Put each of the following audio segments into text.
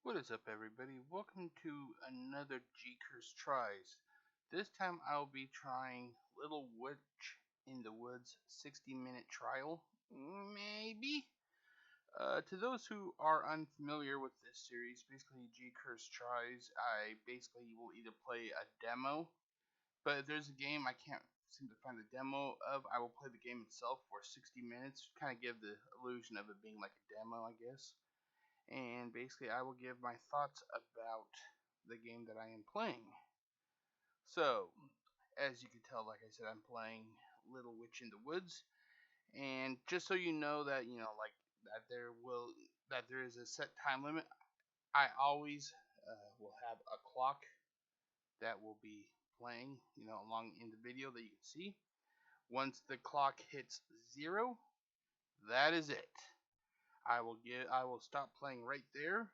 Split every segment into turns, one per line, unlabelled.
What is up, everybody? Welcome to another GCurse tries. This time I'll be trying Little Witch in the Woods 60-minute trial. Maybe? To those who are unfamiliar with this series, basically GCurse tries, I basically will either play a demo, but if there's a game I can't seem to find the demo of, I will play the game itself for 60 minutes, kind of give the illusion of it being like a demo, I guess. And basically I will give my thoughts about the game that I am playing. So, as you can tell, like I said, I'm playing Little Witch in the Woods, and just so you know that there is a set time limit, I always will have a clock that will be playing, along in the video that you can see. Once the clock hits 0, that is it. I will stop playing right there,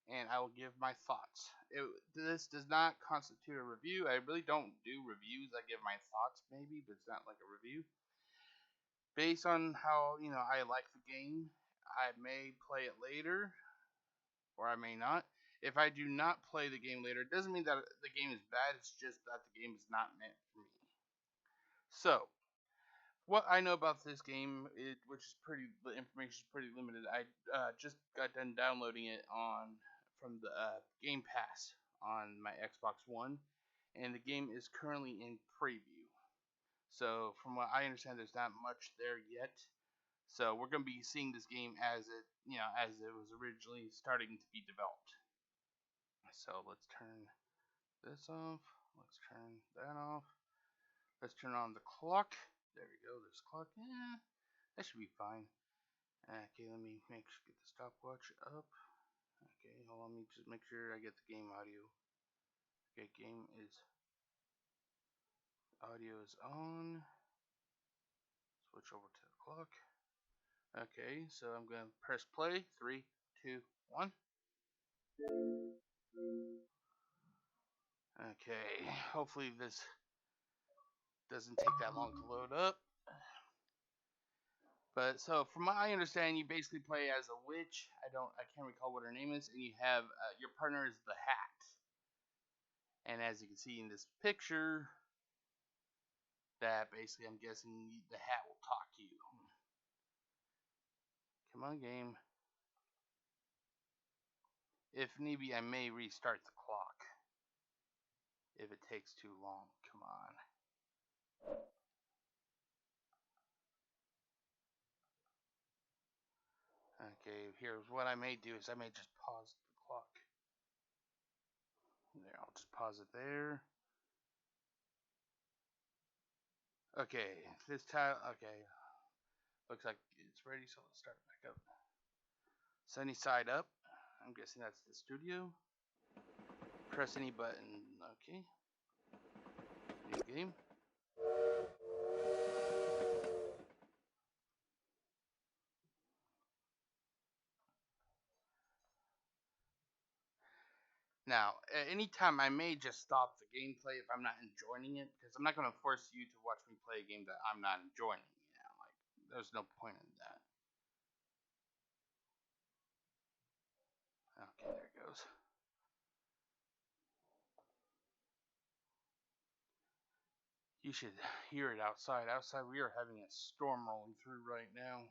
and I will give my thoughts. This does not constitute a review. I really don't do reviews. I give my thoughts maybe, but it's not like a review. Based on how, I like the game, I may play it later, or I may not. If I do not play the game later, it doesn't mean that the game is bad. It's just that the game is not meant for me. So, what I know about this game, the information is pretty limited. I just got done downloading it from the Game Pass on my Xbox One, and the game is currently in preview. So from what I understand, there's not much there yet. So we're going to be seeing this game as it was originally starting to be developed. So let's turn this off. Let's turn that off. Let's turn on the clock. There we go. There's the clock. Yeah, that should be fine. Okay, let me get the stopwatch up. Okay, hold on. Let me just make sure I get the game audio. Okay, audio is on. Switch over to the clock. Okay, so I'm gonna press play. 3, 2, 1. Okay, hopefully this doesn't take that long to load up. But so from what I understand, you basically play as a witch. I can't recall what her name is, and you have your partner is the Hat. And as you can see in this picture, that basically I'm guessing the Hat will talk to you. Come on, game. If need be, I may restart the clock if it takes too long. Come on. Okay, here's what I may do is I may just pause the clock. There, I'll just pause it there. Okay, this time, okay. Looks like it's ready, so let's start back up. Sunny side up. I'm guessing that's the studio. Press any button. Okay. New game. Now, at any time, I may just stop the gameplay if I'm not enjoying it, because I'm not going to force you to watch me play a game that I'm not enjoying. There's no point in that. Okay, there it goes. You should hear it outside. Outside, we are having a storm rolling through right now.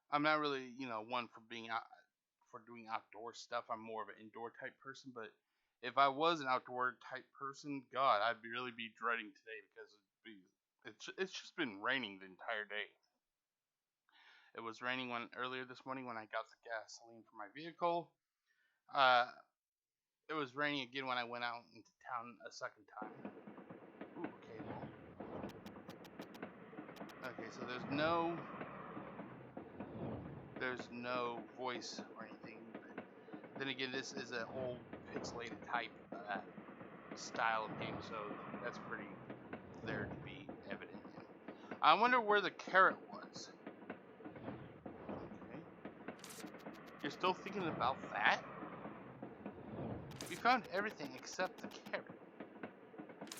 I'm not really, one for being out for doing outdoor stuff. I'm more of an indoor type person, but if I was an outdoor type person, God, I'd really be dreading today because it's just been raining the entire day. It was raining earlier this morning when I got the gasoline for my vehicle. It was raining again when I went out into town a second time. Ooh, cable. Okay, so there's no voice or anything. But then again, this is an old pixelated type style of game, so that's pretty there to be evident. I wonder where the carrot was. Okay. You're still thinking about that? We found everything except the carrot.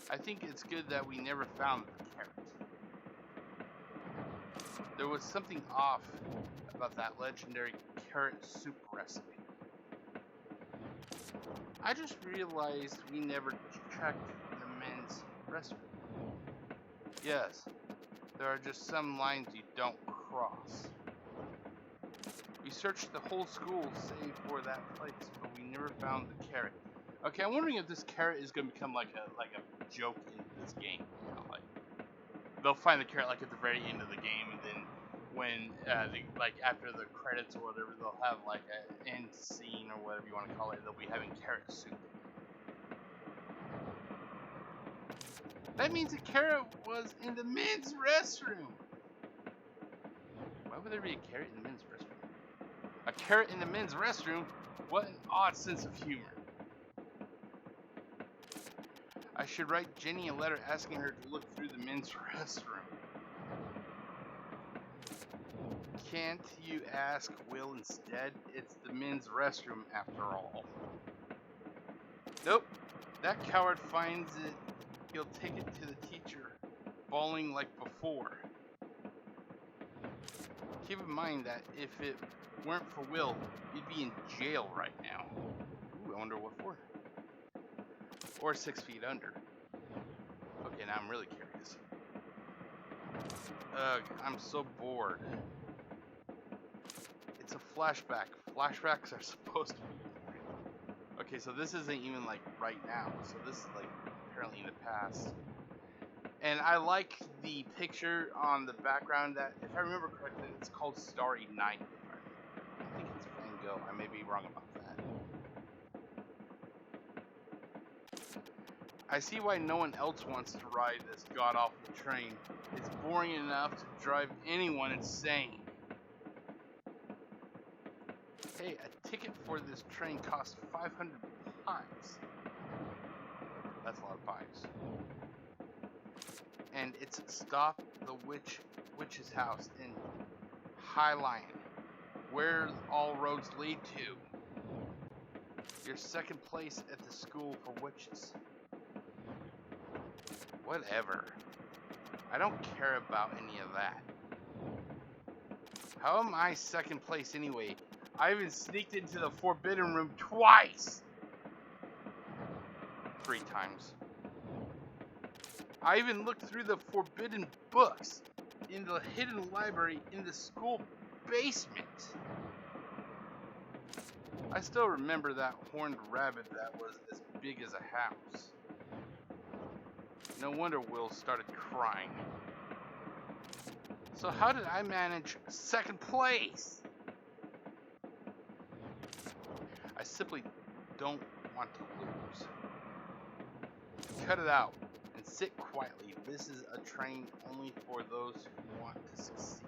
I think it's good that we never found the carrot. There was something off about that legendary carrot soup recipe. I just realized we never checked the men's restroom. Yes, there are just some lines you don't cross. We searched the whole school save for that place, but we never found the carrot. Okay, I'm wondering if this carrot is gonna become like a joke in this game. You know, like they'll find the carrot like at the very end of the game, and then when like after the credits or whatever, they'll have like an end scene or whatever you want to call it, and they'll be having carrot soup. That means the carrot was in the men's restroom. Why would there be a carrot in the men's restroom? A carrot in the men's restroom? What an odd sense of humor. I should write Jenny a letter asking her to look through the men's restroom. Can't you ask Will instead? It's the men's restroom after all. Nope. That coward finds it. He'll take it to the teacher, bawling like before. Keep in mind that if it weren't for Will, you'd be in jail right now. Ooh, I wonder what for. Or 6 feet under. Okay, now I'm really curious. Ugh, I'm so bored. It's a flashback. Flashbacks are supposed to be boring. Okay, so this isn't even like right now. So this is like apparently in the past. And I like the picture on the background that, if I remember correctly, it's called Starry Night. I think it's Van Gogh. I may be wrong about that. I see why no one else wants to ride this god-awful train. It's boring enough to drive anyone insane. Hey, a ticket for this train costs 500 pies. That's a lot of pies. And it's stop the witch's house in High Lion, where all roads lead to. Your second place at the school for witches. Whatever. I don't care about any of that. How am I second place anyway? I even sneaked into the forbidden room twice. 3 times. I even looked through the forbidden books in the hidden library in the school basement. I still remember that horned rabbit that was as big as a house. No wonder Will started crying. So how did I manage second place? I simply don't want to lose. Cut it out and sit quietly. This is a train only for those who want to succeed.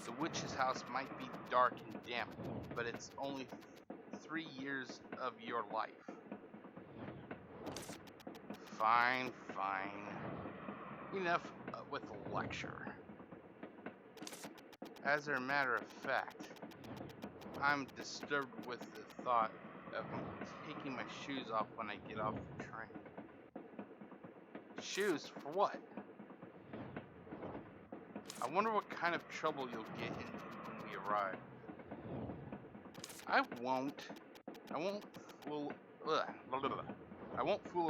The witch's house might be dark and damp, but it's only 3 years of your life. Fine, fine. Enough with the lecture. As a matter of fact, I'm disturbed with the thought of taking my shoes off when I get off the train. Shoes? For what? I wonder what kind of trouble you'll get into when we arrive. I won't fool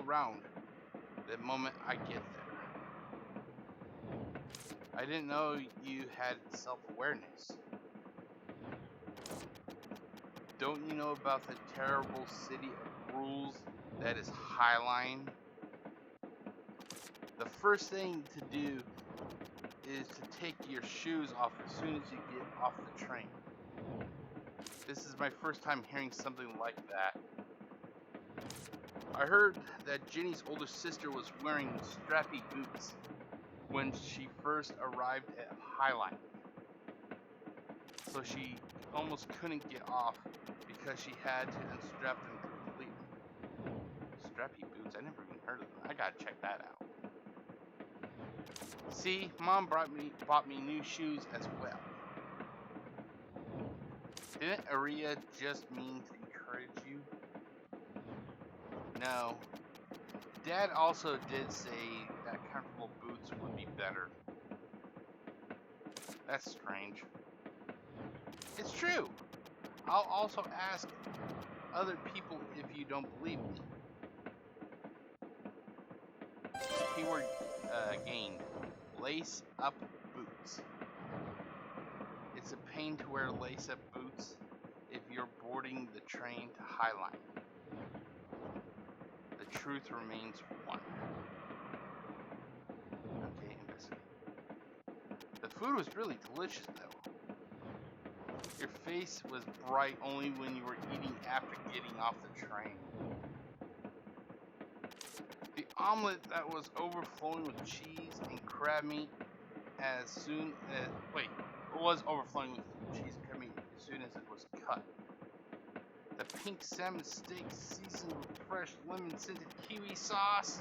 around the moment I get there. I didn't know you had self-awareness. Don't you know about the terrible city of rules that is High Line? The first thing to do is to take your shoes off as soon as you get off the train. This is my first time hearing something like that. I heard that Jenny's older sister was wearing strappy boots when she first arrived at Highline. So she almost couldn't get off because she had to unstrap them completely. Strappy boots? I never even heard of them. I gotta check that out. See, Mom bought me new shoes as well. Didn't Aria just mean to encourage you? No. Dad also did say that comfortable boots would be better. That's strange. It's true. I'll also ask other people if you don't believe me. Keyword gained. Lace up boots. It's a pain to wear lace up boots if you're boarding the train to Highline. The truth remains one. Okay, investigate. The food was really delicious though. Your face was bright only when you were eating after getting off the train. The omelet that was overflowing with cheese and crab meat as soon as was overflowing with cheese and crab meat as soon as it was cut. The pink salmon steak seasoned with fresh lemon-scented kiwi sauce.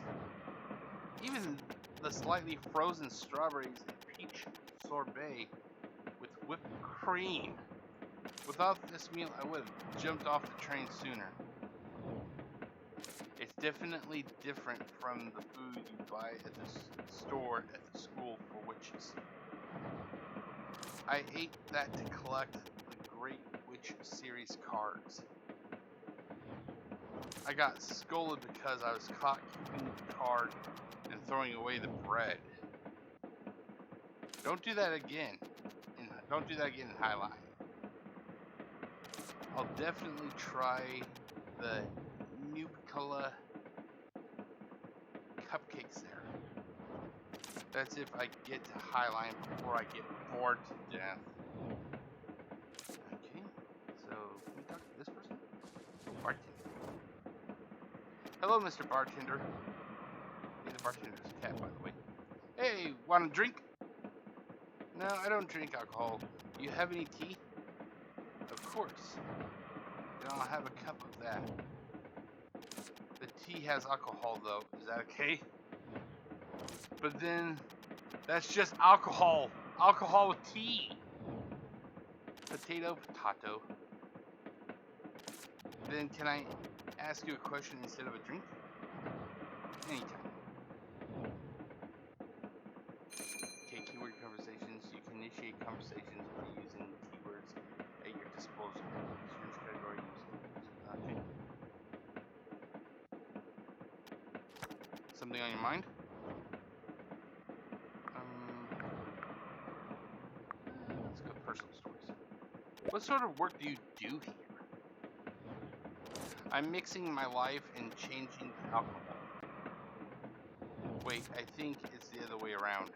Even the slightly frozen strawberries and peach sorbet with whipped cream. Without this meal, I would have jumped off the train sooner. It's definitely different from the food you buy at the store at the school for witches. I ate that to collect the Great Witch series cards. I got scolded because I was caught keeping the card and throwing away the bread. Don't do that again. Don't do that again in Highline. I'll definitely try the Nubicola cupcakes there. That's if I get to Highline before I get bored to death. Okay, so can we talk to this person? Bartender. Hello, Mr. Bartender. Hey, the bartender's a cat, by the way. Hey, want a drink? No, I don't drink alcohol. Do you have any tea? Of course. Then I'll have a cup of that. The tea has alcohol, though. Is that okay? But then, that's just alcohol. Alcohol with tea. Potato, potato. Then can I ask you a question instead of a drink? Anytime. Okay, keyword conversations. You can initiate conversations by using keywords at your disposal. Search category using. Okay. Something on your mind? Let's go personal stories. What sort of work do you do here? I'm mixing my life and changing the alcohol. Wait, I think it's the other way around.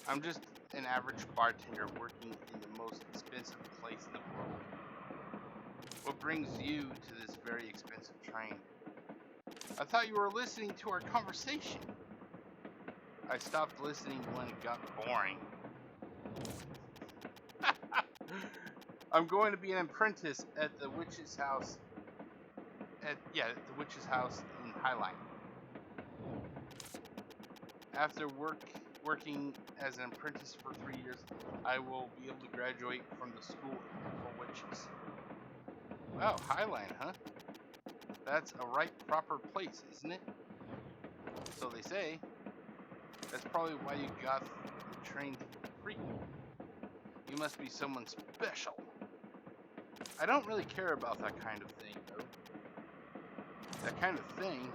I'm just an average bartender working in the most expensive place in the world. What brings you to this very expensive train? I thought you were listening to our conversation. I stopped listening when it got boring. I'm going to be an apprentice at the witch's house. At the witch's house in Highline. After working as an apprentice for 3 years, I will be able to graduate from the school for witches. Wow, Highline, huh? That's a right proper place, isn't it? So they say. That's probably why you got the train for free. You must be someone special. I don't really care about that kind of thing, though. That kind of thing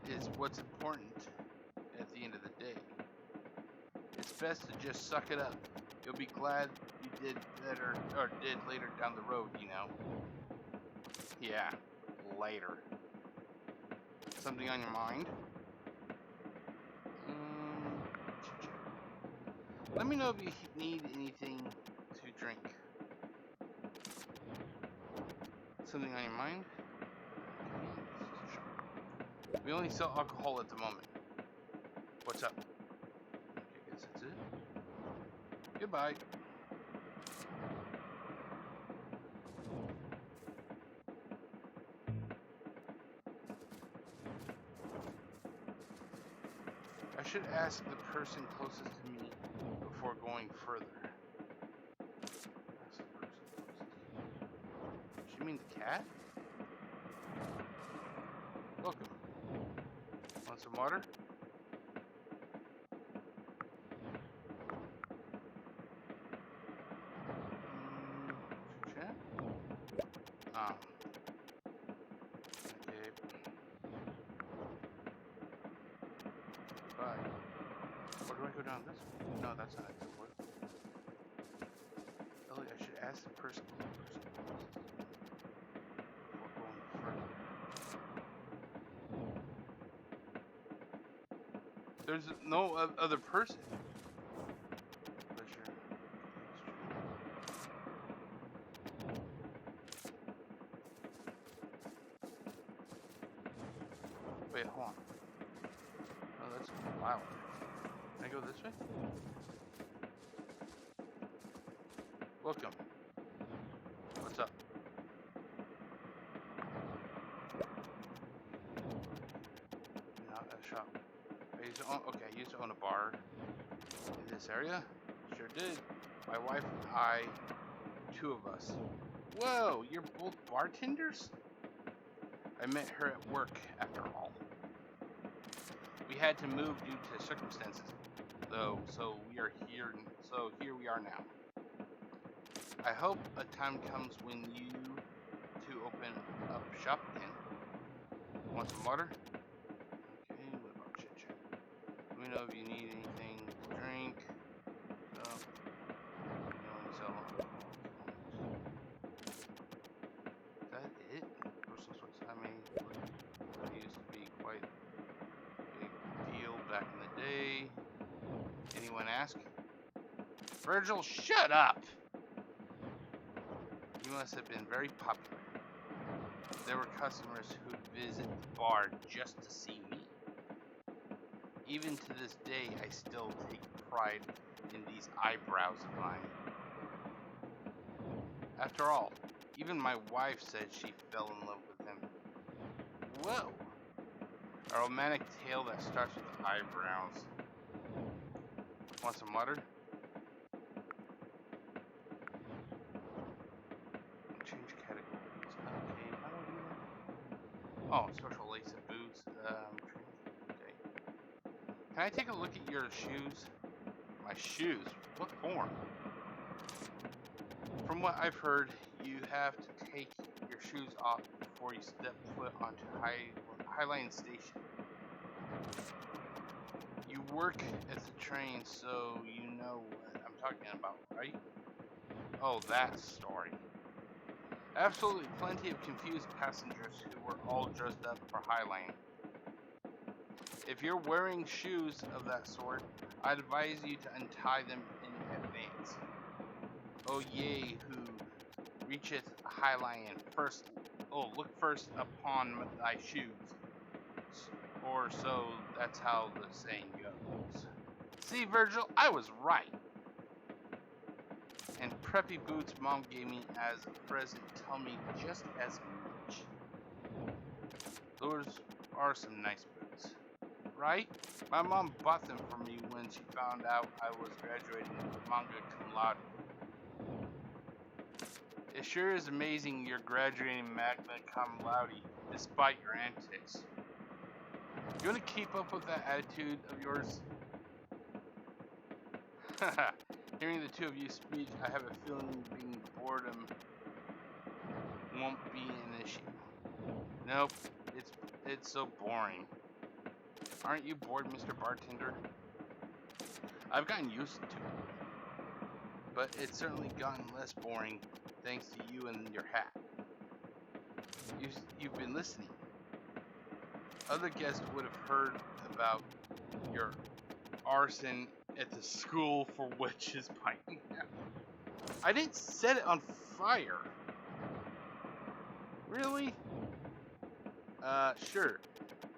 is what's important at the end of the day. It's best to just suck it up. You'll be glad you did better, or did later down the road, you know. Yeah, later. Something on your mind? Let me know if you need anything to drink. Something on your mind? We only sell alcohol at the moment. What's up? Okay, I guess that's it. Goodbye. I should ask the person closest to me before going further. Ask the person closest. You mean the cat? Welcome. Want some water? try. Or do I go down this way? No, that's not a good way. Ellie, I should ask the person. Before going further. There's no other person. Wait, hold on. Oh, that's wow. Can I go this way? Welcome. What's up? Not a shop. I used to own a bar in this area. Sure did. My wife and I, 2 of us. Whoa, you're both bartenders? I met her at work, after all. We had to move due to circumstances, though, so here we are now. I hope a time comes when you 2 open up shop again. Want some water? Okay, what about chit chat? Let me know if you need anything to drink. So, you only sell alcohol. Is that it? Personal source. I mean, it used to be quite a big deal back in the day. Anyone ask? Virgil, shut up! You must have been very popular. There were customers who'd visit the bar just to see me. Even to this day, I still take pride in these eyebrows of mine. After all, even my wife said she fell in love with him. Whoa! A romantic tale that starts with eyebrows. Want some water? Change categories. Okay, how do I do that? Oh, special lace and boots. Okay. Can I take a look at your shoes? My shoes? What form? From what I've heard, you have to take your shoes off before you step foot onto Highline Station. You work at the train, so you know what I'm talking about, right? Oh, that story. Absolutely plenty of confused passengers who were all dressed up for Highline. If you're wearing shoes of that sort, I'd advise you to untie them in advance. Oh yea, who reacheth Highline first, look first upon thy shoes. Or so that's how the saying goes. See, Virgil, I was right. And preppy boots Mom gave me as a present tell me just as much. Those are some nice boots, right? My mom bought them for me when she found out I was graduating manga cum laude. It sure is amazing you're graduating magna cum laude despite your antics. You want to keep up with that attitude of yours? Haha. Hearing the 2 of you speak, I have a feeling being boredom won't be an issue. Nope, it's so boring. Aren't you bored, Mr. Bartender? I've gotten used to it, but it's certainly gotten less boring thanks to you and your hat. You've been listening. Other guests would have heard about your arson at the school for witches by now. I didn't set it on fire. Really? Sure.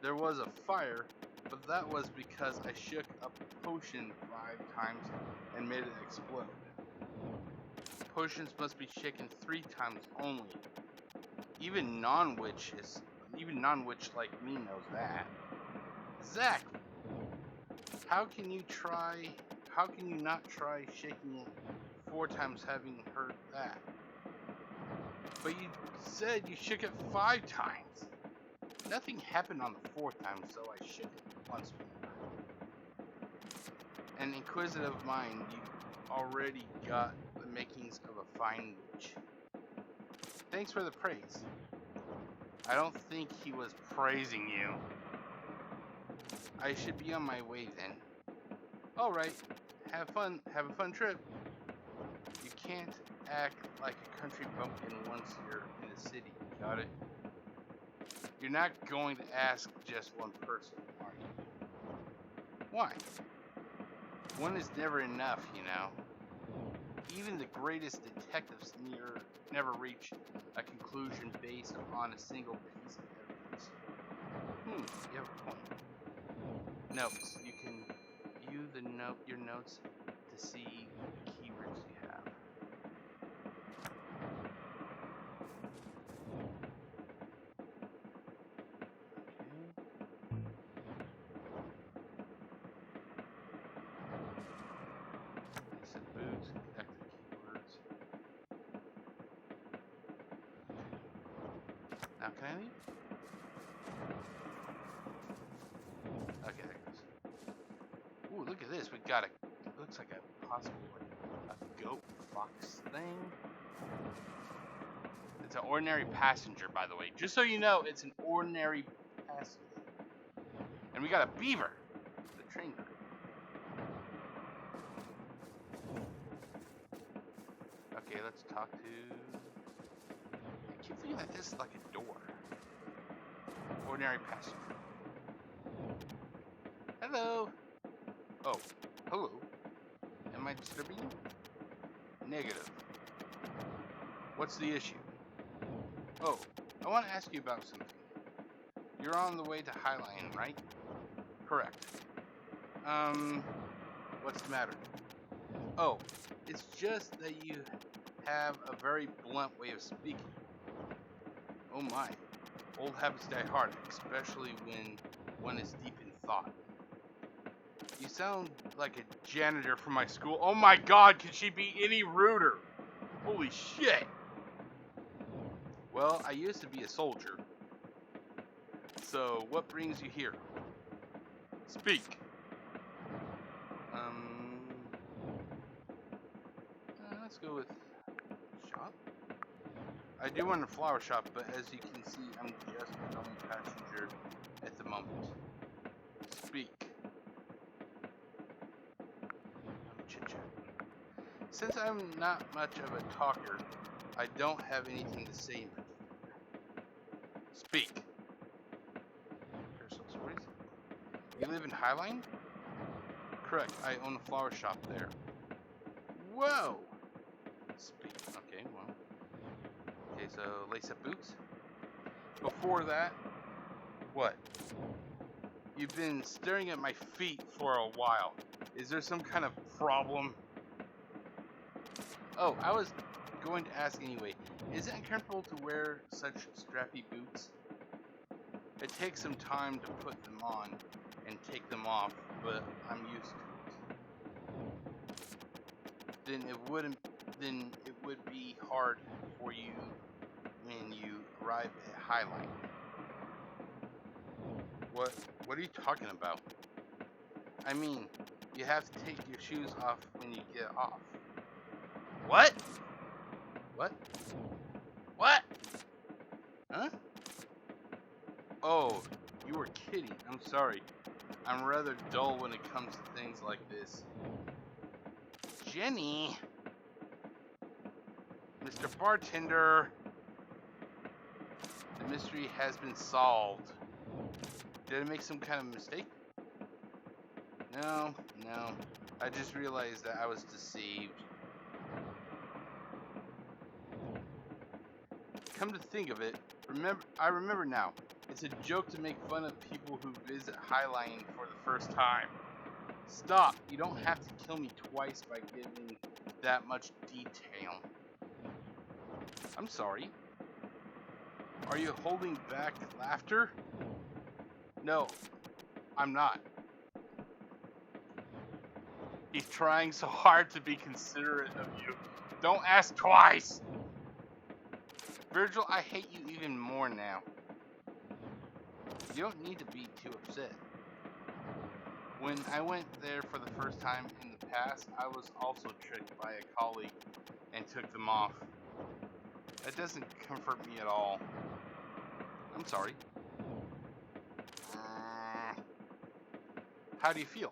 There was a fire, but that was because I shook a potion 5 times and made it explode. Potions must be shaken 3 times only. Even non-witch like me knows that. Exactly. How can you not try shaking it 4 times having heard that? But you said you shook it 5 times. Nothing happened on the 4th time, so I shook it once more. An inquisitive mind, you already got the makings of a fine witch. Thanks for the praise. I don't think he was praising you. I should be on my way then. Alright, have a fun trip. You can't act like a country bumpkin once you're in the city, got it? You're not going to ask just one person, are you? Why? One is never enough, you know. Even the greatest detectives never reach a conclusion based on a single piece of evidence. You have a point. Notes. You can view your notes to see the keywords you have. Now can I leave? Okay, there it goes. Ooh, look at this. We got it looks like a possible a goat fox thing. It's an ordinary passenger, by the way. Just so you know, it's an ordinary passenger. And we got a beaver. The train car. Okay, let's talk to... I keep thinking that this is like a door. Ordinary passenger. Hello. Oh, hello. Am I disturbing you? Negative. What's the issue? Oh, I want to ask you about something. You're on the way to Highline, right? Correct. What's the matter? Oh, it's just that you have a very blunt way of speaking. Oh my. Old habits die hard, especially when one is deep in thought. You sound like a janitor from my school. Oh my god, can she be any ruder? Holy shit. Well, I used to be a soldier. So, what brings you here? Speak. Let's go with shop. I do want a flower shop, but as you can see, I'm just a normal passenger at the moment. Speak. Chit-chat. Since I'm not much of a talker, I don't have anything to say in particular. Speak. Personal stories. You live in Highline? Correct. I own a flower shop there. Whoa! Speak. Okay, well. Okay, so lace up boots. Before that, what? You've been staring at my feet for a while. Is there some kind of problem? Oh, I was going to ask anyway. Is it uncomfortable to wear such strappy boots? It takes some time to put them on and take them off, but I'm used to it. Then it would be hard for you when you arrive at Highline. What are you talking about? I mean, you have to take your shoes off when you get off. What? What? What? Huh? Oh, you were kidding. I'm sorry. I'm rather dull when it comes to things like this. Jenny? Mr. Bartender? The mystery has been solved. Did I make some kind of mistake? No. I just realized that I was deceived. Come to think of it, I remember now. It's a joke to make fun of people who visit Highline for the first time. Stop. You don't have to kill me twice by giving that much detail. I'm sorry. Are you holding back laughter? No, I'm not. He's trying so hard to be considerate of you. Don't ask twice! Virgil, I hate you even more now. You don't need to be too upset. When I went there for the first time in the past, I was also tricked by a colleague and took them off. That doesn't comfort me at all. I'm sorry. How do you feel?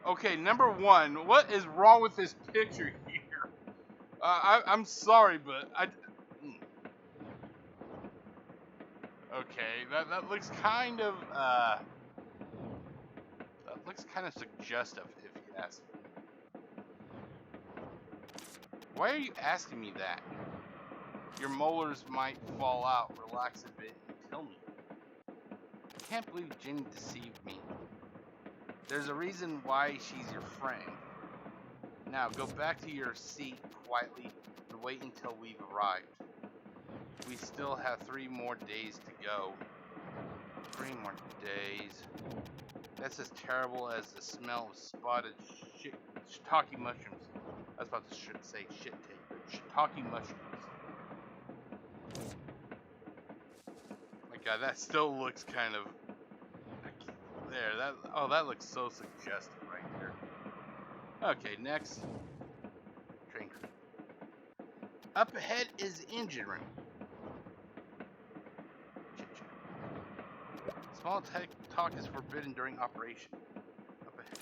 Okay, number one, what is wrong with this picture here? I'm sorry, but okay, that looks kind of suggestive, if you ask me. Why are you asking me that? Your molars might fall out. Relax a bit and tell me. I can't believe Jenny deceived me. There's a reason why she's your friend. Now go back to your seat quietly and wait until we've arrived. We still have 3 more days to go. 3 more days. That's as terrible as the smell of spotted shiitake mushrooms. I was about to say shit tape, but shiitake mushrooms. My God, that still looks kind of there. That looks so suggestive right there. Okay, next. Train crew. Up ahead is the engine room. Small talk is forbidden during operation. Up ahead.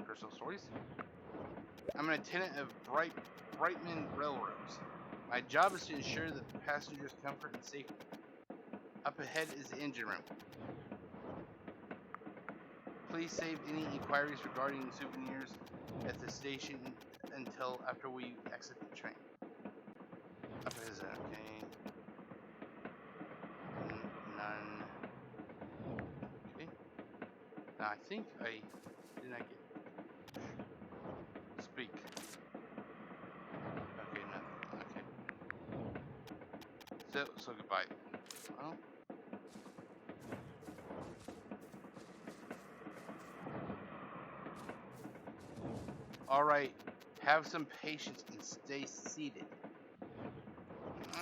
Personal stories. I'm an attendant of Brightman Railroads. My job is to ensure the passengers' comfort and safety. Up ahead is the engine room. Please save any inquiries regarding souvenirs at the station until after we exit the train. Up ahead is okay. None. Okay. Now I think did not get speak. Okay, nothing. Okay. So goodbye. Well. Alright, have some patience and stay seated.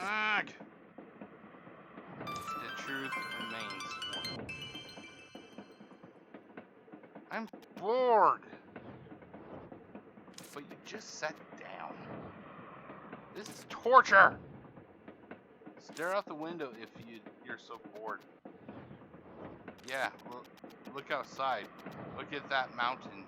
Ugh. The truth remains. I'm bored. But you just sat down. This is torture. Stare out the window if you're so bored. Yeah, look outside. Look at that mountain.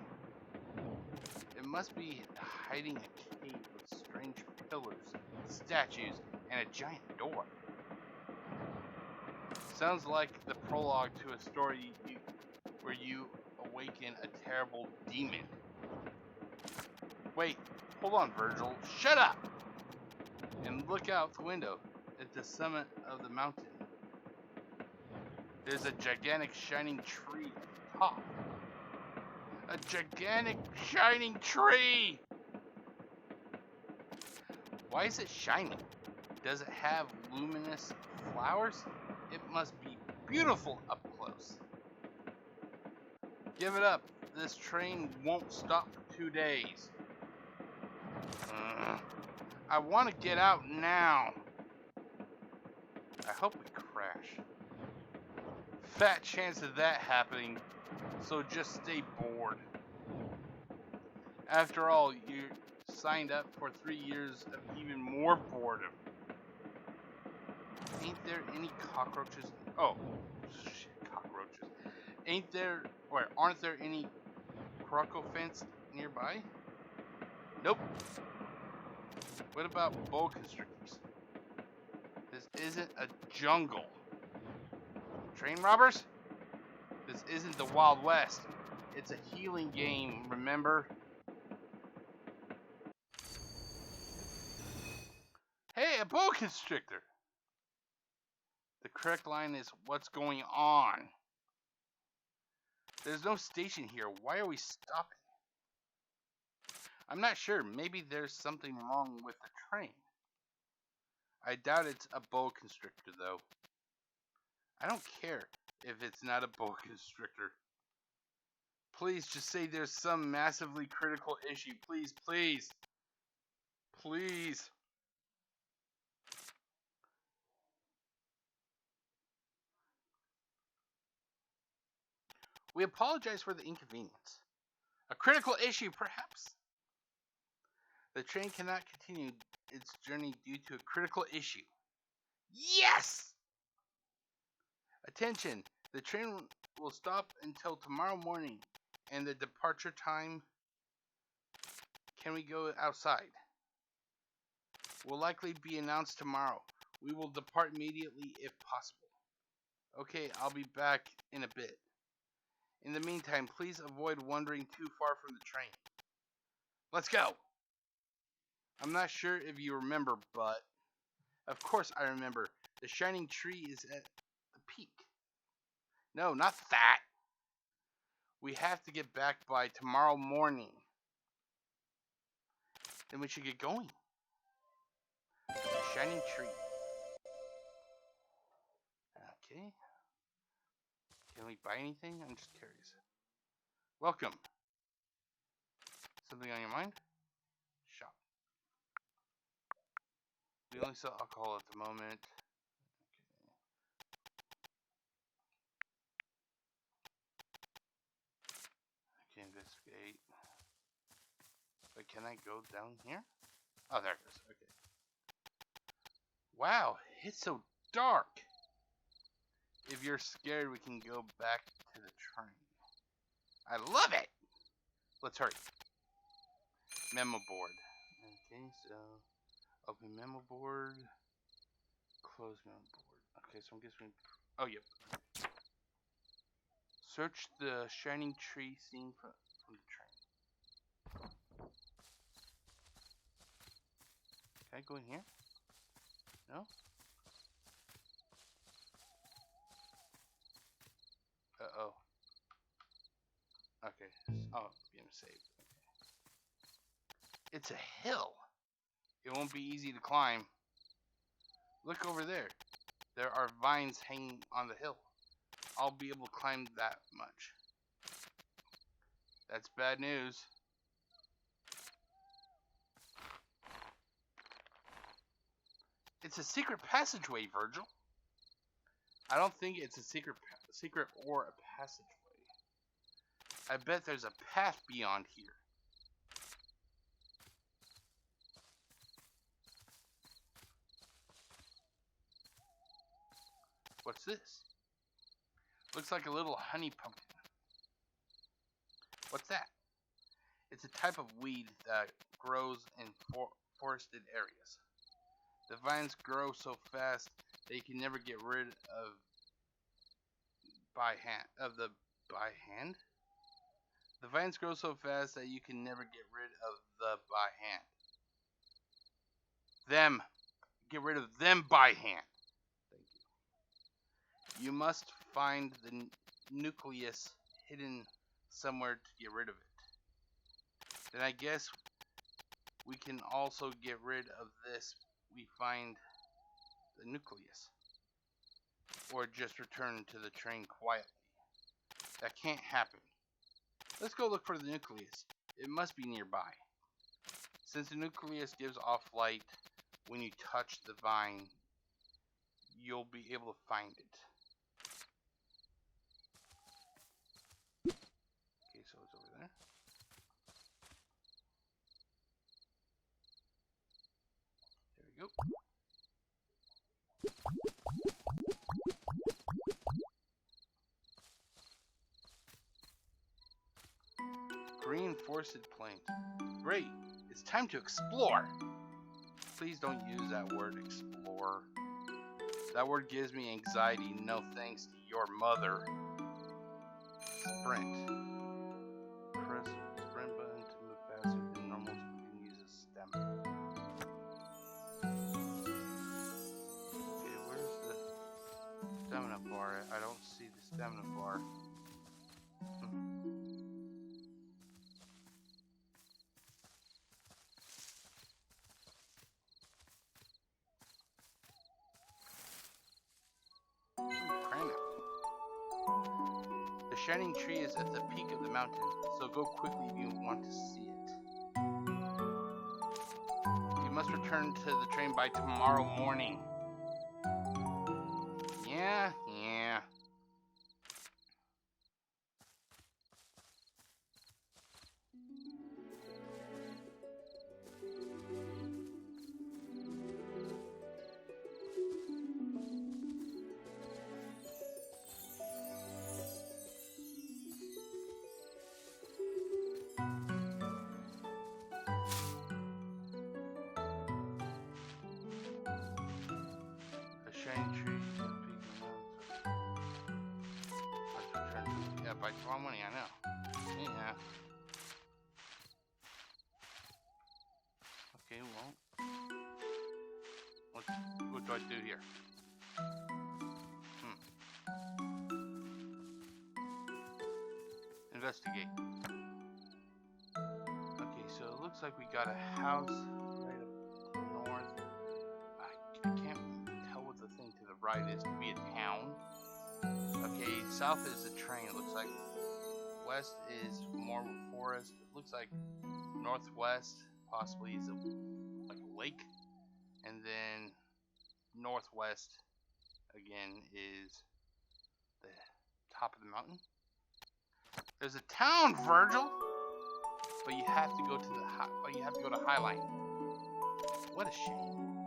It must be hiding a cave with strange pillars, statues, and a giant door. Sounds like the prologue to a story where you awaken a terrible demon. Wait, hold on, Virgil. Shut up! And look out the window at the summit of the mountain. There's a gigantic shining tree at the top. A gigantic shining tree! Why is it shining? Does it have luminous flowers? It must be beautiful up close. Give it up. This train won't stop for 2 days. I want to get out now. I hope we crash. Fat chance of that happening, so just stay bored. After all, you signed up for 3 years of even more boredom. Ain't there any cockroaches? Oh, shit, cockroaches. Aren't there any crocofants nearby? Nope. What about boa constrictors? This isn't a jungle. Train robbers? This isn't the Wild West. It's a healing game, remember? Hey, a boa constrictor! The correct line is, what's going on? There's no station here. Why are we stopping? I'm not sure. Maybe there's something wrong with the train. I doubt it's a boa constrictor, though. I don't care if it's not a boa constrictor. Please just say there's some massively critical issue. Please, please. Please. We apologize for the inconvenience. A critical issue, perhaps? The train cannot continue its journey due to a critical issue. Yes! Attention! The train will stop until tomorrow morning, and the departure time. Can we go outside? Will likely be announced tomorrow. We will depart immediately if possible. Okay, I'll be back in a bit. In the meantime, please avoid wandering too far from the train. Let's go! I'm not sure if you remember, but of course I remember. The shining tree is at the peak. No, not that. We have to get back by tomorrow morning. Then we should get going. The shining tree. Okay. Can we buy anything? I'm just curious. Welcome. Something on your mind? Shop. We only sell alcohol at the moment. Okay, investigate. But can I go down here? Oh, there it goes. Okay. Wow, it's so dark. If you're scared, we can go back to the train. I love it. Let's hurry. Memo board. Okay, so open memo board. Close memo board. Okay, so I'm guessing. Oh, yep. Search the shining tree scene from the train. Can I go in here? No? Uh-oh. Okay. Oh, being saved. Okay. It's a hill. It won't be easy to climb. Look over there. There are vines hanging on the hill. I'll be able to climb that much. That's bad news. It's a secret passageway, Virgil. I don't think it's a secret or a passageway. I bet there's a path beyond here. What's this? Looks like a little honey pumpkin. What's that? It's a type of weed that grows in forested areas. The vines grow so fast that you can never get rid of by hand. The vines grow so fast that you can never get rid of the by hand. Them. Get rid of them by hand. Thank you. You must find the nucleus hidden somewhere to get rid of it. Then I guess we can also get rid of this. We find the nucleus. Or just return to the train quietly. That can't happen. Let's go look for the nucleus. It must be nearby. Since the nucleus gives off light when you touch the vine, you'll be able to find it. Okay, so it's over there. There we go. Reinforced plains. Great. It's time to explore. Please don't use that word, explore. That word gives me anxiety. No thanks to your mother. Sprint. Press sprint button to move faster than normal so you can use a stamina. Okay, where's the stamina bar? I don't see the stamina bar. The shining tree is at the peak of the mountain, so go quickly if you want to see it. You must return to the train by tomorrow morning. Yeah. like a lot of money, I know. Yeah. Okay, well. What do I do here? Investigate. Okay, so it looks like we got a house right up north. I can't tell what the thing to the right is. Could be a town. Okay, south is a train, it looks like. West is more forest. It looks like northwest possibly is like a lake. And then northwest again is the top of the mountain. There's a town, Virgil, but you have to go to Highline. What a shame.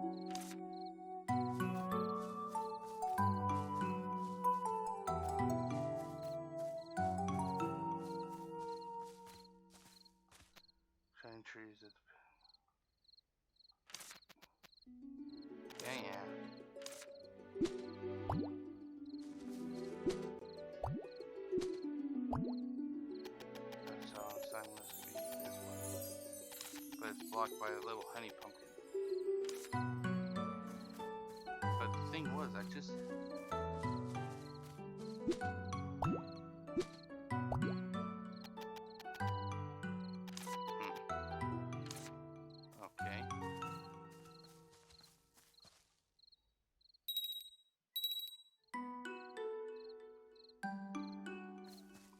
Shining trees at the... Yeah. But it's blocked by a little honey pumpkin. But the thing was, I just... Okay.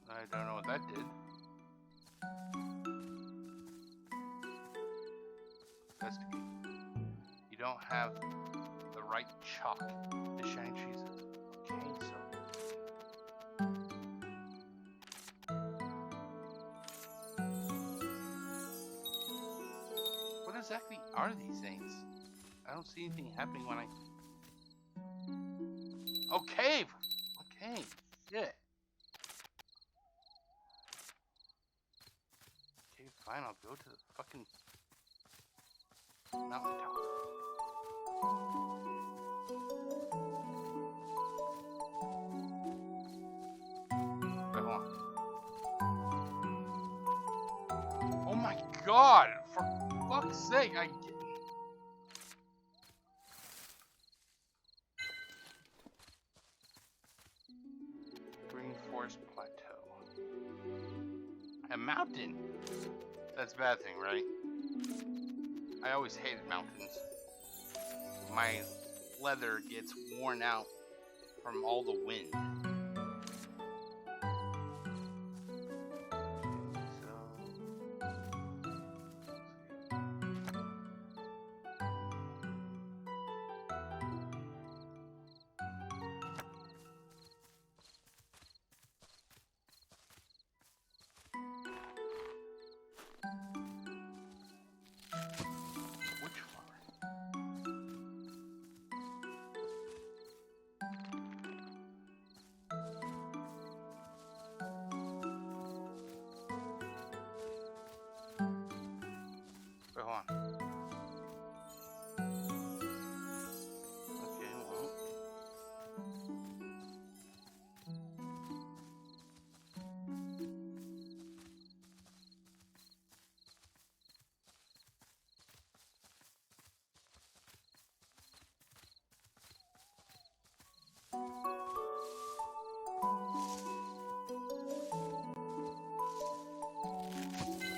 I don't know what that did. Investigate. You don't have the right chalk. The shiny trees. Okay, so. What exactly are these things? I don't see anything happening when I. Okay! Okay, shit. Okay, fine, I'll go to the fucking mountaintop. Wait, hold on. Oh my god! For fuck's sake, I get... Green Forest Plateau. A mountain? That's a bad thing, right? I always hated mountains. My leather gets worn out from all the wind. Hold on. Okay, well.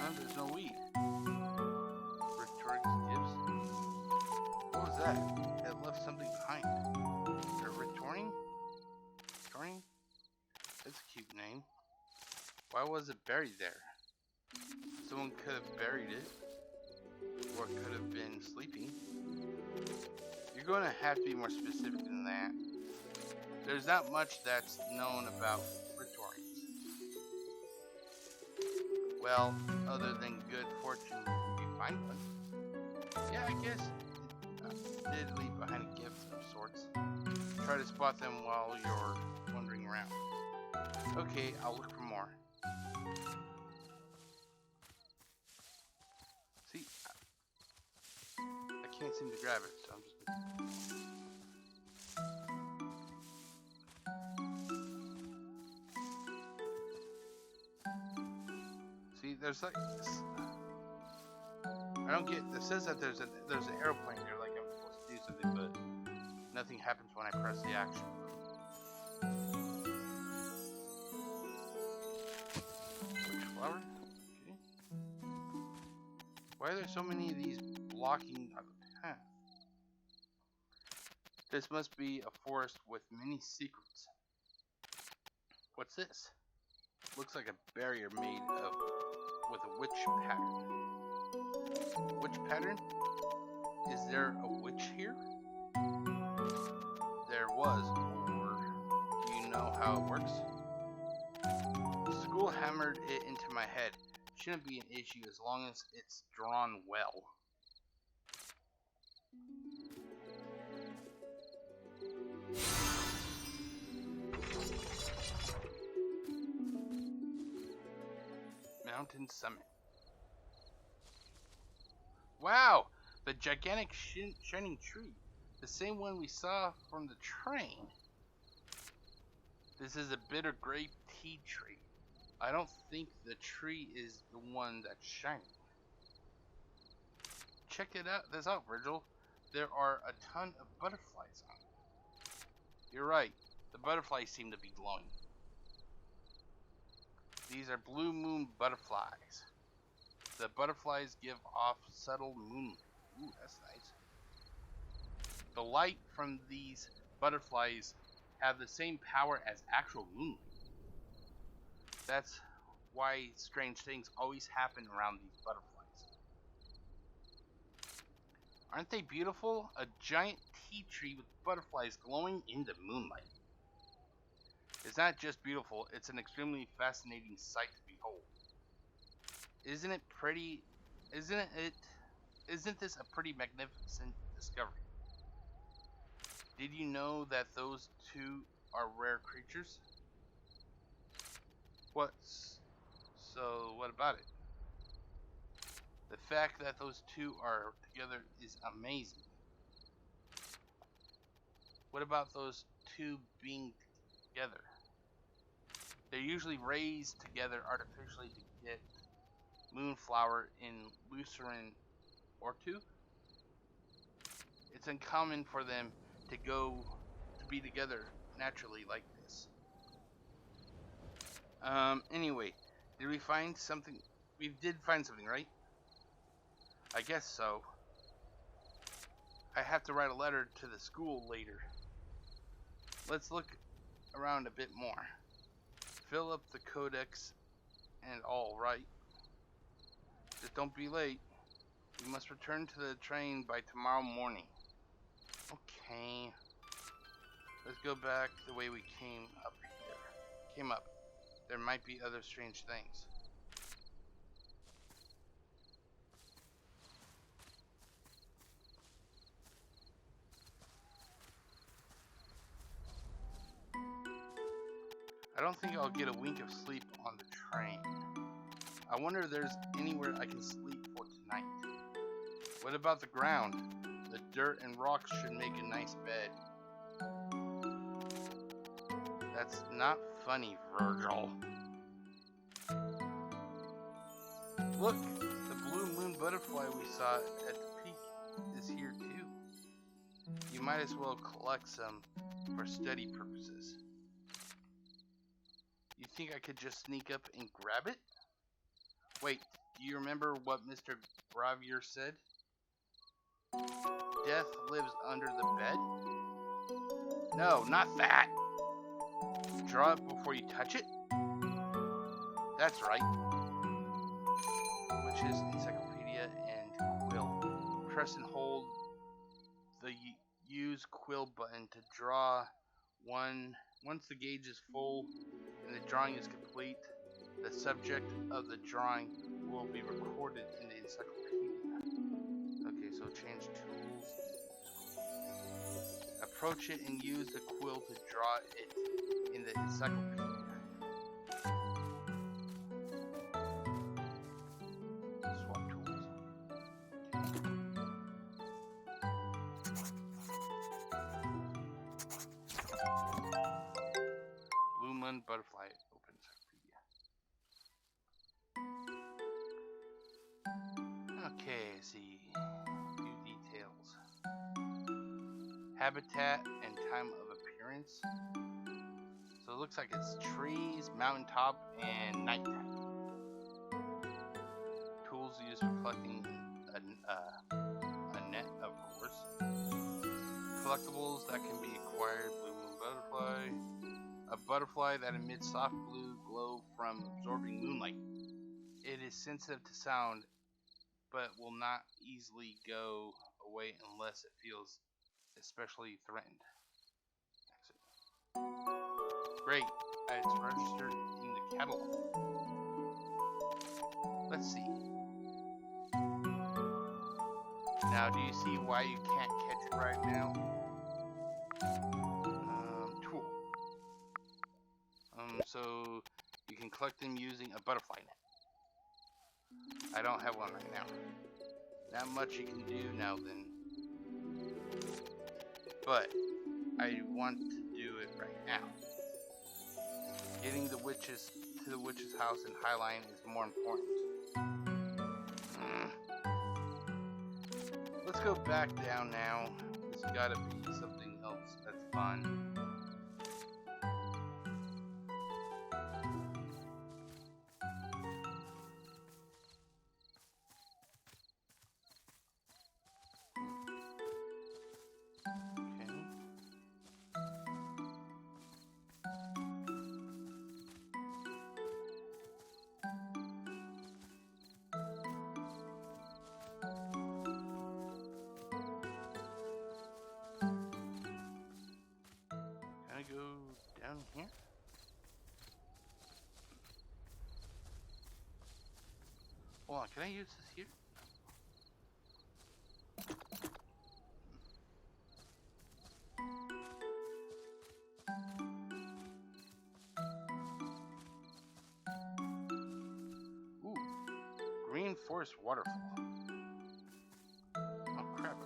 Oh, there's no weed. What was that? It left something behind. Returning? Returning? That's a cute name. Why was it buried there? Someone could have buried it. Or it could have been sleeping. You're going to have to be more specific than that. There's not much that's known about Retorings. Well, other than good fortune, you find one. Yeah, I guess it did leave behind a gift of sorts. Try to spot them while you're wandering around. Okay, I'll look for more. See, I can't seem to grab it, so I'm just... there's like this, I don't get. It says that there's an airplane there, like I'm supposed to do something, but nothing happens when I press the action button. Which flower? Okay. Why are there so many of these blocking the path? This must be a forest with many secrets. What's this? Looks like a barrier made of with a witch pattern. Witch pattern? Is there a witch here? There was, or do you know how it works? The school hammered it into my head. Shouldn't be an issue as long as it's drawn well. Mountain summit. Wow! The gigantic shining tree. The same one we saw from the train. This is a bitter grape tea tree. I don't think the tree is the one that's shining. Check this out, Virgil. There are a ton of butterflies on it. You're right. The butterflies seem to be glowing. These are blue moon butterflies. The butterflies give off subtle moonlight. Ooh, that's nice. The light from these butterflies have the same power as actual moonlight. That's why strange things always happen around these butterflies. Aren't they beautiful? A giant tea tree with butterflies glowing in the moonlight. It's not just beautiful, it's an extremely fascinating sight to behold. Isn't it pretty? Isn't this a pretty magnificent discovery? Did you know that those two are rare creatures? So what about it? The fact that those two are together is amazing. What about those two being together? They're usually raised together artificially to get moonflower in Lucerne or two. It's uncommon for them to be together naturally like this. Anyway, did we find something? We did find something, right? I guess so. I have to write a letter to the school later. Let's look around a bit more. Fill up the codex and all, right? Just don't be late. We must return to the train by tomorrow morning. Okay. Let's go back the way we came up here. There might be other strange things. I don't think I'll get a wink of sleep on the train. I wonder if there's anywhere I can sleep for tonight. What about the ground? The dirt and rocks should make a nice bed. That's not funny, Virgil. Look, the blue moon butterfly we saw at the peak is here too. You might as well collect some for study purposes. You think I could just sneak up and grab it? Wait, do you remember what Mr. Gravier said? Death lives under the bed? No, not that! Draw it before you touch it? That's right. Which is encyclopedia and quill. Press and hold the use quill button to draw one. Once the gauge is full and the drawing is complete, the subject of the drawing will be recorded in the encyclopedia. Okay, so change tools. Approach it and use the quill to draw it in the encyclopedia. Swap tools. Blue Moon Butterfly open encyclopedia. habitat, and time of appearance. So it looks like it's trees, mountaintop, and nighttime. Tools used for collecting a net, of course. Collectibles that can be acquired: blue moon butterfly, a butterfly that emits soft blue glow from absorbing moonlight. It is sensitive to sound, but will not easily go away unless it feels especially threatened. Exit. Great, it's registered in the catalog. Let's see. Now, do you see why you can't catch it right now? Tool. So you can collect them using a butterfly net. I don't have one right now. Not much you can do now then. But I want to do it right now. Getting the witches to the witch's house in Highline is more important. Let's go back down now. There's gotta be something else that's fun. Go down here. Hold on, can I use this here? Ooh, green forest waterfall. Oh crap.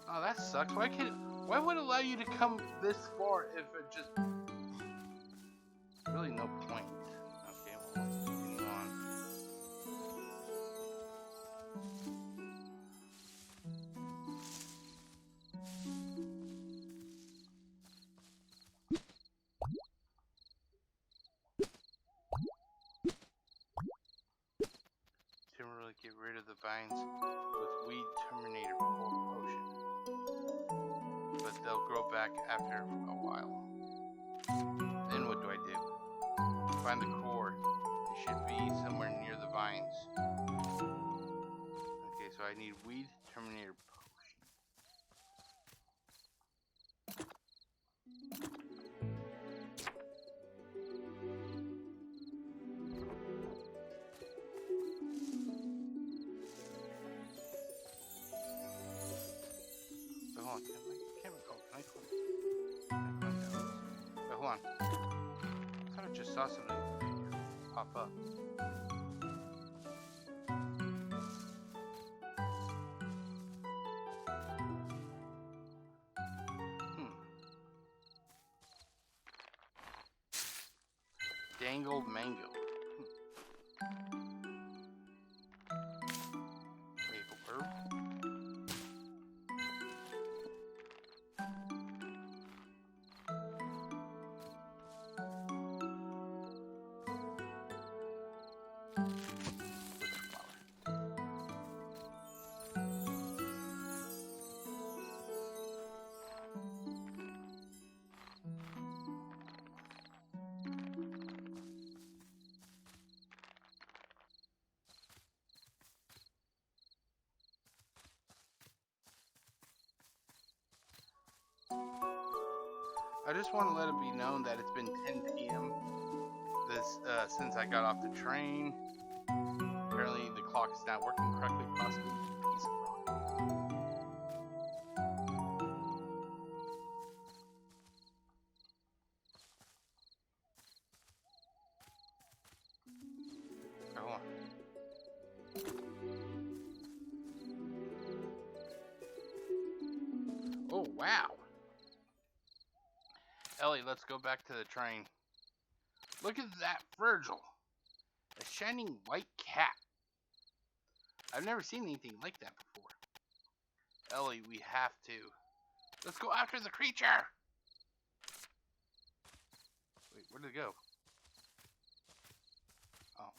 Oh, that sucks. Why would it allow you to come this far if it just... Really no point. Okay, well, let's continue on. Didn't really get rid of the vines with Weed Terminator potion. But they'll grow back after a while. Then what do I do? Find the core. It should be somewhere near the vines. Okay, so I need Weed Terminator potion. So hold on, can't recall. Can I climb down this? Wait, hold on. I thought I just saw something pop up. Dangled mango. Maple herb. I just want to let it be known that it's been 10 p.m. Since I got off the train. Apparently the clock is not working correctly, possibly due to a piece of rock. Hold on. Oh, wow. Ellie, let's go back to the train. Look at that Virgil. A shining white cat. I've never seen anything like that before. Ellie, we have to. Let's go after the creature! Wait, where did it go? Oh.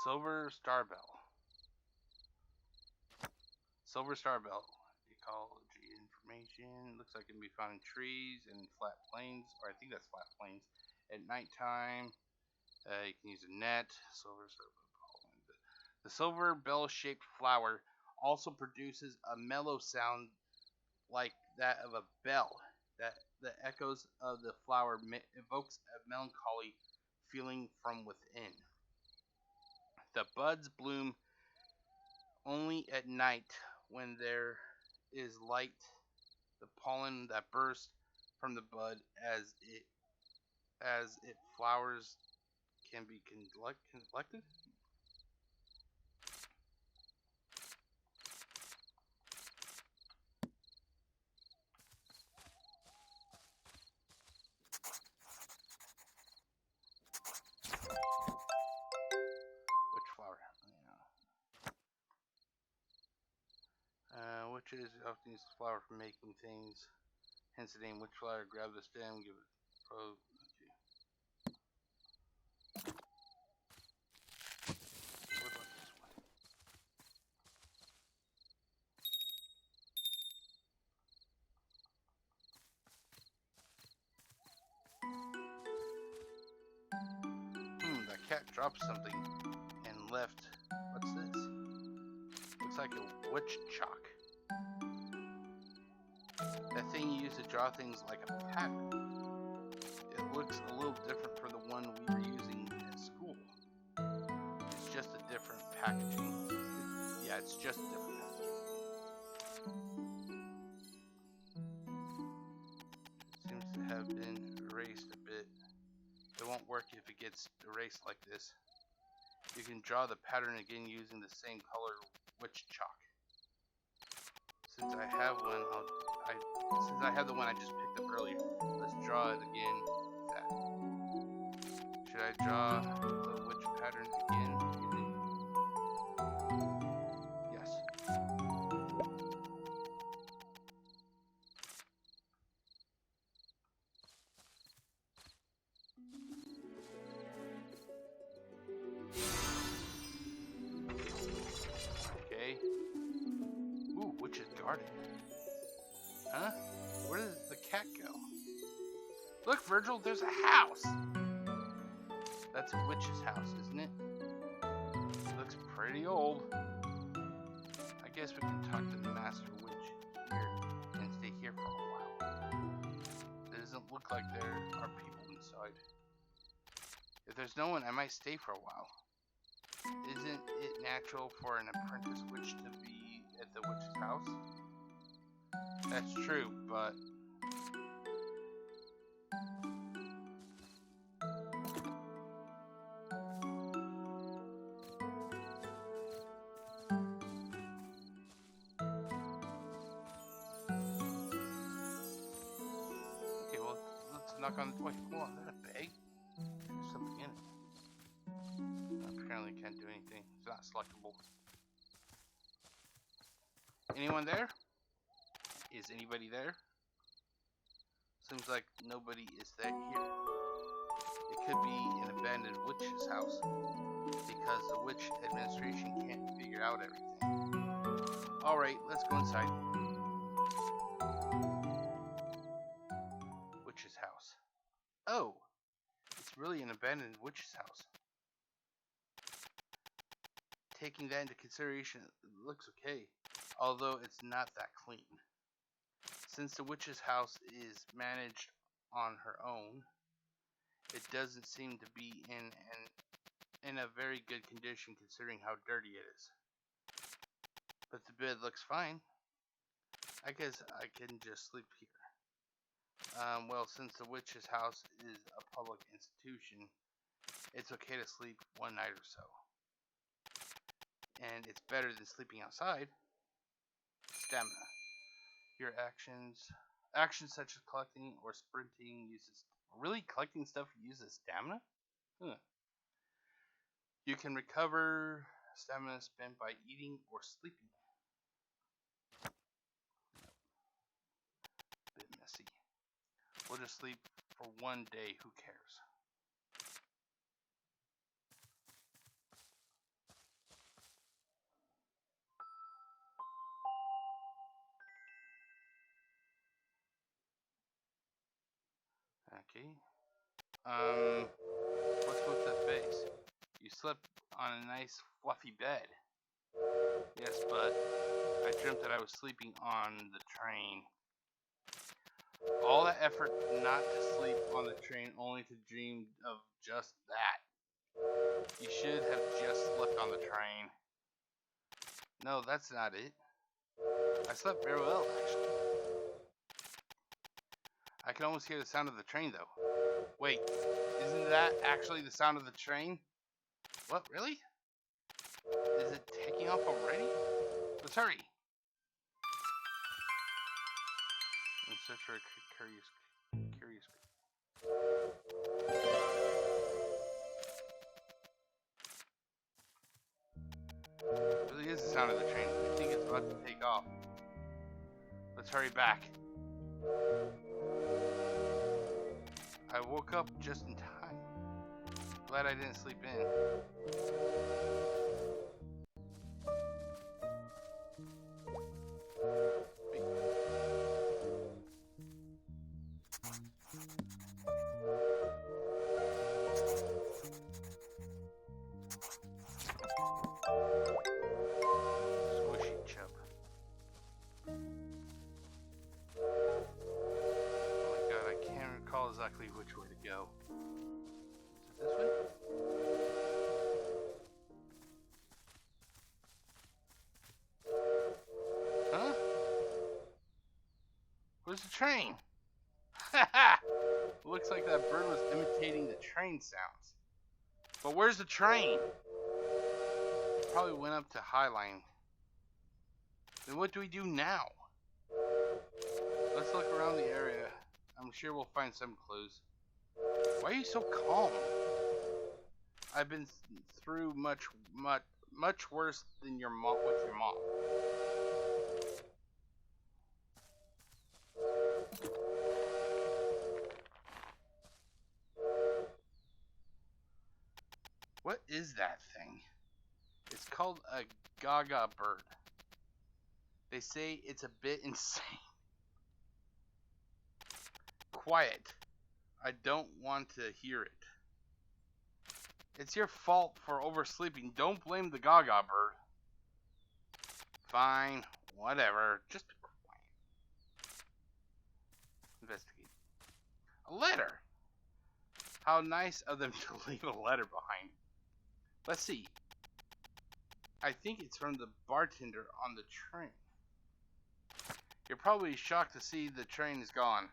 Silver Star Bell. Silver Star Bell. Ecology information. Looks like it can be found in trees and flat plains, or I think that's flat plains. At nighttime, you can use a net. Silver Star Bell. The silver bell-shaped flower also produces a mellow sound like that of a bell. That the echoes of the flower evokes a melancholy feeling from within. The buds bloom only at night when there is light. The pollen that bursts from the bud as it flowers can be collected. Which flower? Yeah. Witches often use the flower for making things. Hence the name. Witch flower. Grab the stem. Give it. Okay. What about this one? The cat dropped something and left. What's this? Looks like a witch chalk. That thing you use to draw things like a pattern. It looks a little different from the one we were using at school. It's just a different packaging. Yeah, it's just different packaging. It seems to have been erased a bit. It won't work if it gets erased like this. You can draw the pattern again using the same color witch chalk. Since I have one, since I have the one I just picked up earlier, let's draw it again with that. Should I draw the witch pattern again? Yes. Okay. Ooh, witch's garden. Huh? Where did the cat go? Look, Virgil, there's a house! That's a witch's house, isn't it? It looks pretty old. I guess we can talk to the master witch here and stay here for a while. It doesn't look like there are people inside. If there's no one, I might stay for a while. Isn't it natural for an apprentice witch to be at the witch's house? That's true, but... Okay, well, let's knock on the door. Hold on, is that a bag? There's something in it. Apparently can't do anything. It's not selectable. Anyone there? Is anybody there? Seems like nobody is there here. It could be an abandoned witch's house, because the witch administration can't figure out everything. Alright, let's go inside. Witch's house. Oh! It's really an abandoned witch's house. Taking that into consideration, it looks okay, although it's not that clean. Since the witch's house is managed on her own, it doesn't seem to be in a very good condition considering how dirty it is. But the bed looks fine. I guess I can just sleep here. Well, since the witch's house is a public institution, it's okay to sleep one night or so. And it's better than sleeping outside. Stamina. Your actions. actions such as collecting or sprinting uses... Really? Collecting stuff uses stamina? Huh. You can recover stamina spent by eating or sleeping. Bit messy. We'll just sleep for one day. Who cares? Okay. Let's go to the face. You slept on a nice fluffy bed. Yes, but I dreamt that I was sleeping on the train. All that effort not to sleep on the train only to dream of just that. You should have just slept on the train. No, that's not it. I slept very well, actually. I can almost hear the sound of the train, though. Wait, isn't that actually the sound of the train? What, really? Is it taking off already? Let's hurry. In search for a curious. It really is the sound of the train. I think it's about to take off. Let's hurry back. I woke up just in time. Glad I didn't sleep in. Squishy chub. Oh my god, I can't recall exactly which way to go. Is it this way? Huh? Where's the train? Haha! Looks like that bird was imitating the train sounds. But where's the train? Probably went up to Highline. Then what do we do now? Let's look around the area. I'm sure we'll find some clues. Why are you so calm? I've been through much worse than your mom with your mom. What is that thing? It's called a gaga bird. They say it's a bit insane. Quiet. I don't want to hear it. It's your fault for oversleeping. Don't blame the gaga bird. Fine. Whatever. Just be quiet. Investigate. A letter. How nice of them to leave a letter behind. Let's see. I think it's from the bartender on the train. You're probably shocked to see the train is gone.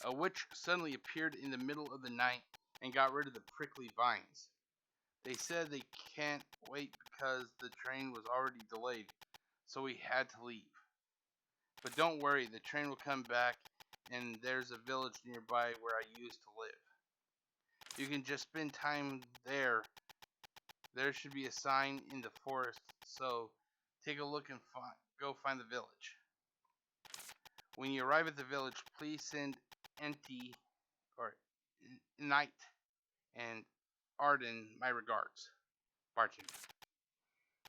A witch suddenly appeared in the middle of the night and got rid of the prickly vines. They said they can't wait because the train was already delayed, so we had to leave. But don't worry, the train will come back, and there's a village nearby where I used to live. You can just spend time there. There should be a sign in the forest, so take a look and go find the village. When you arrive at the village, please send Knight and Arden my regards. Bartender.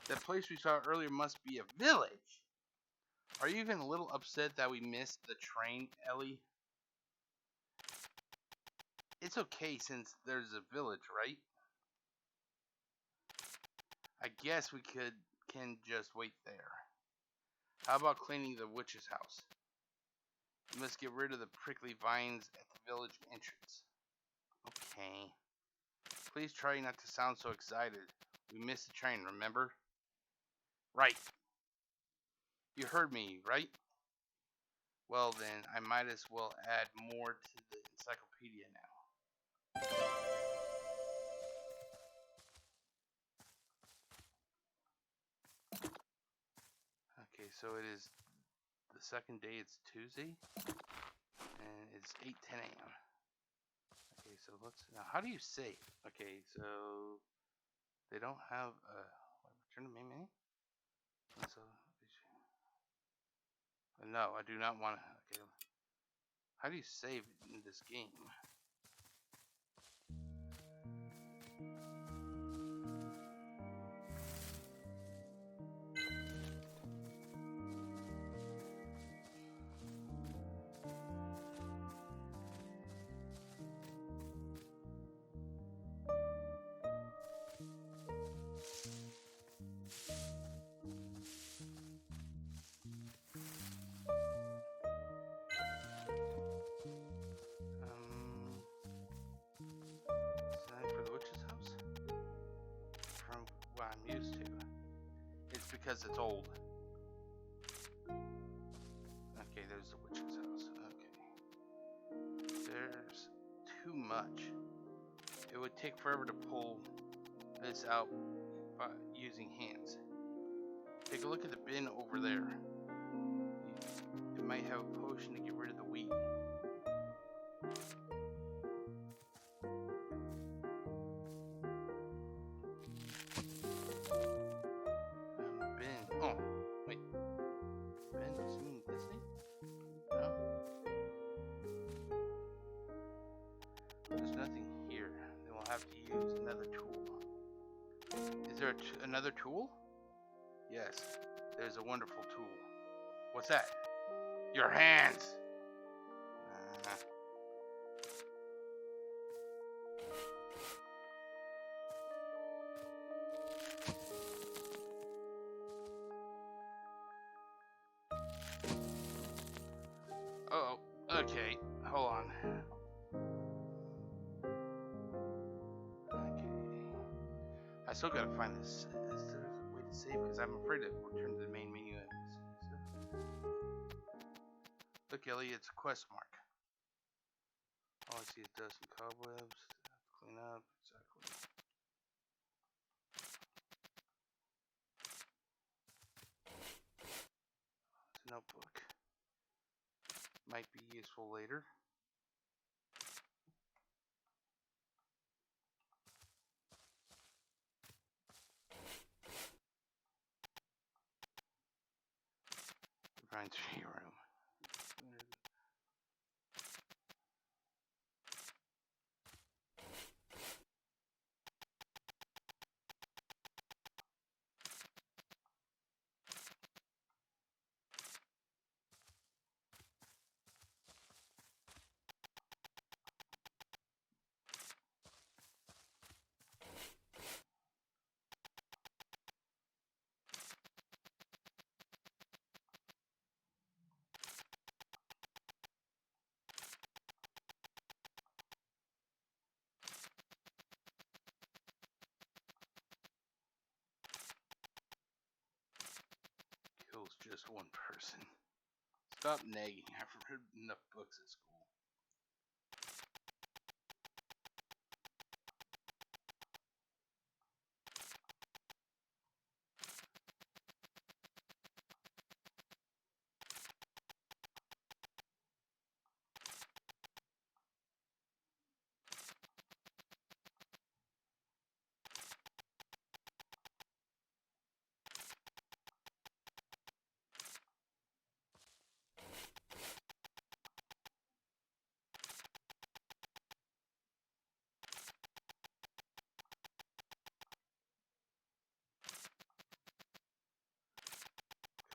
The place we saw earlier must be a village. Are you even a little upset that we missed the train, Ellie? It's okay since there's a village, right? I guess we can just wait there. How about cleaning the witch's house? You must get rid of the prickly vines at the village entrance. Okay. Please try not to sound so excited. We missed the train, remember? Right. You heard me, right? Well then, I might as well add more to the encyclopedia now. Okay, so it is the second day, it's Tuesday, and it's 8:10 a.m. Okay, so let's now. How do you save? Okay, so they don't have return to main menu. So no, I do not want to. Okay, how do you save in this game? For the witch's house? From what I'm used to. It's because it's old. Okay, there's the witch's house. Okay. There's too much. It would take forever to pull this out by using hands. Take a look at the bin over there. It might have a potion to get rid of the wheat. Bin. Oh, wait. Bin? Does it mean this thing? No. There's nothing here. Then we'll have to use another tool. Is there another tool? Yes. There's a wonderful tool. What's that? Your hands! Oh, okay. Hold on. Okay. I still gotta find this. Is there a way to save? Because I'm afraid to return to the main menu. Look, Ellie, it's a quest mark. All I see is dust and cobwebs. Clean up. Exactly. It's a notebook. Might be useful later. Run through your room. Kills just one person. Stop nagging. I've read enough books at school.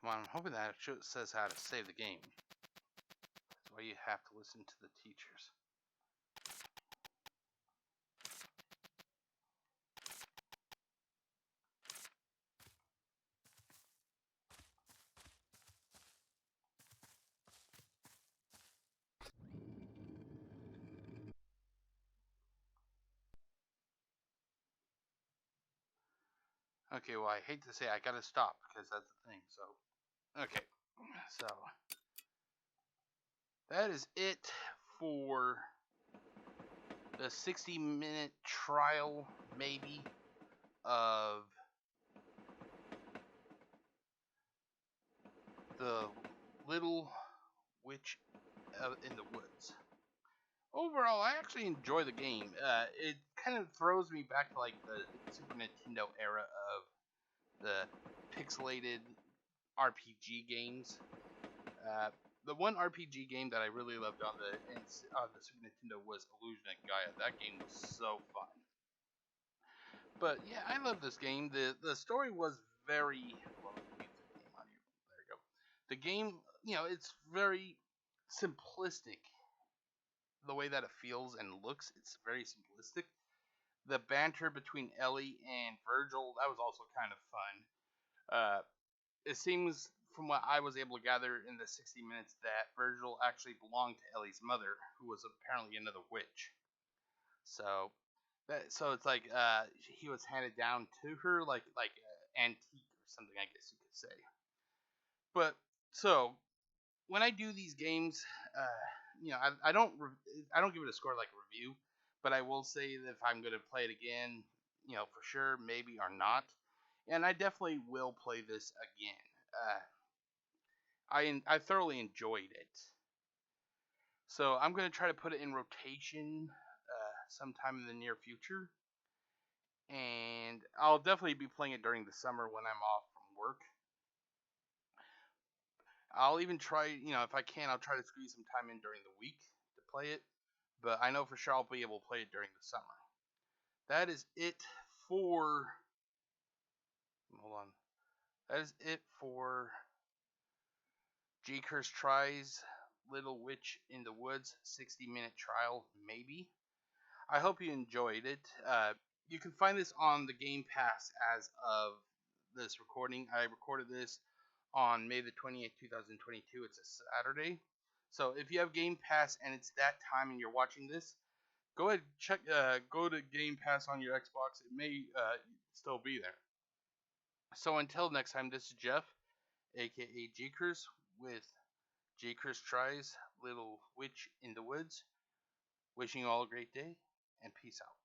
Come on, I'm hoping that it says how to save the game. That's why you have to listen to the teachers. Okay, well, I hate to say I gotta stop because that's the thing. So, okay, so that is it for the 60-minute trial, maybe, of the Little Witch in the Woods. Overall, I actually enjoy the game. It kind of throws me back to like the Super Nintendo era of the pixelated RPG games. The one RPG game that I really loved on the Super Nintendo was Illusion of Gaia. That game was so fun. But yeah, I love this game. The story was very well. Let me mute the game audio. There you go. The game, it's very simplistic. The way that it feels and looks, it's very simplistic. The banter between Ellie and Virgil, that was also kind of fun. It seems, from what I was able to gather in the 60 minutes, that Virgil actually belonged to Ellie's mother, who was apparently another witch. So it's like he was handed down to her, like antique or something, I guess you could say. But so when I do these games, I don't give it a score like a review, but I will say that if I'm gonna play it again, for sure, maybe or not, and I definitely will play this again. I thoroughly enjoyed it, so I'm gonna try to put it in rotation sometime in the near future, and I'll definitely be playing it during the summer when I'm off from work. I'll even try, if I can, I'll try to squeeze some time in during the week to play it. But I know for sure I'll be able to play it during the summer. That is it for. Hold on. That is it for GCurse tries Little Witch in the Woods 60-minute trial, maybe. I hope you enjoyed it. You can find this on the Game Pass as of this recording. I recorded this on May the 28th, 2022. It's a Saturday. So if you have Game Pass and it's that time and you're watching this, go ahead check. Go to Game Pass on your Xbox. It may still be there. So until next time, this is Jeff, aka GCurse, with GCurse Tries Little Witch in the Woods. Wishing you all a great day and peace out.